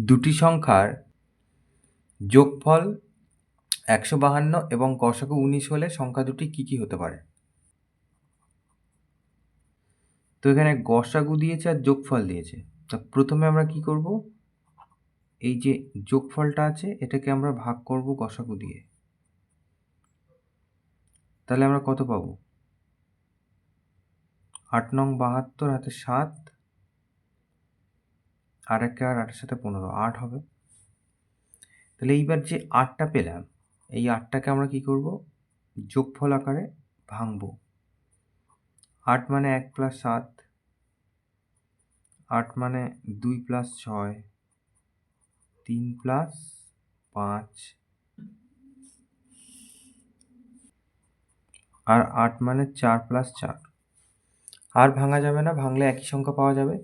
দুটি সংখ্যার যোগফল 152 এবং গসাগু 19 হলে সংখ্যা দুটি কী হতে পারে? তো এখানে গসাগু দিয়েছে আর যোগফল দিয়েছে। তা প্রথমে আমরা কি করব, এই যে যোগফলটা আছে এটাকে আমরা ভাগ করব গসাগু দিয়ে। তাহলে আমরা কত পাবো? 8 নং 72 হাতে 7 আর 1 আর 8 এর সাথে 15, 8 হবে। তাহলে এইবার যে 8টা পেলাম, এই 8টাকে আমরা কি করব, যোগফল আকারে ভাঙবো। 8 মানে 1 + 7, 8 মানে 2 + 6, 3 + 5 আর 8 মানে 4 + 4। আর ভাঙা যাবে না, ভাঙলে একই সংখ্যা পাওয়া যাবে।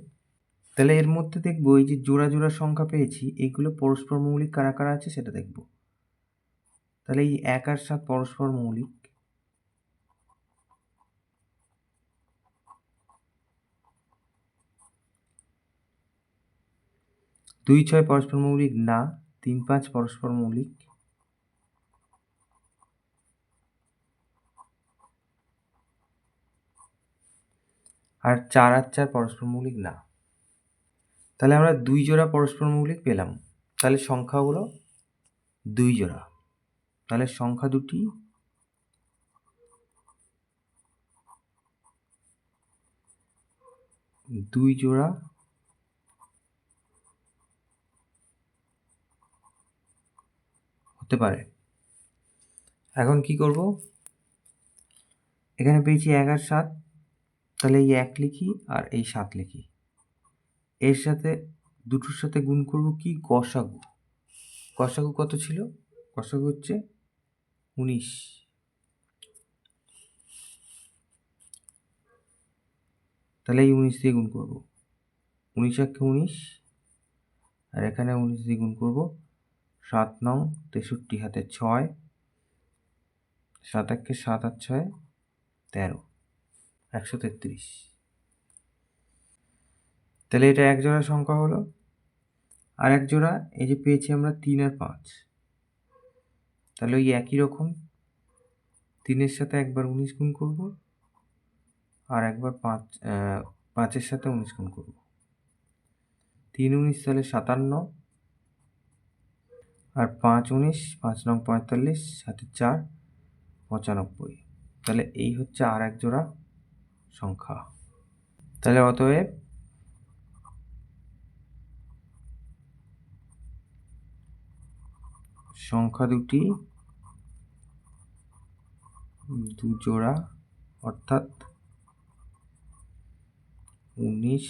তাহলে এর মধ্যে দেখব এই যে জোড়া জোড়া সংখ্যা পেয়েছি, এইগুলো পরস্পর মৌলিক কারা কারা আছে সেটা দেখব। তাহলে এই 1 আর 7 পরস্পর মৌলিক, 2 6 পরস্পর মৌলিক না, 3 5 পরস্পর মৌলিক, আর 4 আর 4 পরস্পর মৌলিক না। তাহলে আমরা 2 জোড়া পরস্পর মৌলিক পেলাম। তাহলে সংখ্যা হলো 2 জোড়া। তাহলে সংখ্যা দুটি দুই জোড়া হতে পারে। এখন কি করব, এখানে পেয়েছি 1 আর 7, তাহলে এই 1 লিখি আর এই 7 লিখি। এর সাথে দুটোর সাথে গুণ করব কি, গসাগু। গসাগু কত ছিল? গসাগু হচ্ছে 19। তাহলে এই 19 দিয়ে গুণ করব, 19 একে 19 আর এখানে 19 দিয়ে গুণ করব। 7 নং 63 হাতে 6, 7 একে 7 আর 6 13, 133। তাহলে এটা এক জোড়া সংখ্যা হলো। আর এক জোড়া এই যে পেয়েছি আমরা 3 আর 5, তাহলে ওই একই রকম 3-এর সাথে একবার 19 গুণ করব আর একবার 5-এর সাথে 19 গুণ করব। 3 19 তাহলে 57 আর 5 19, 5 নং 45, সাথে 4 95। তাহলে এই হচ্ছে আর এক জোড়া সংখ্যা। তাহলে অতএব সংখ্যা দুটি দু জোড়া, অর্থাৎ 19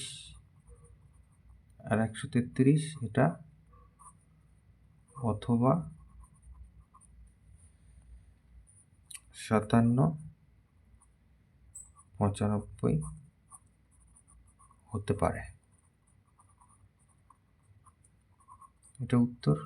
আর 133 এটা, অথবা 57 95 হতে পারে। এটা উত্তর।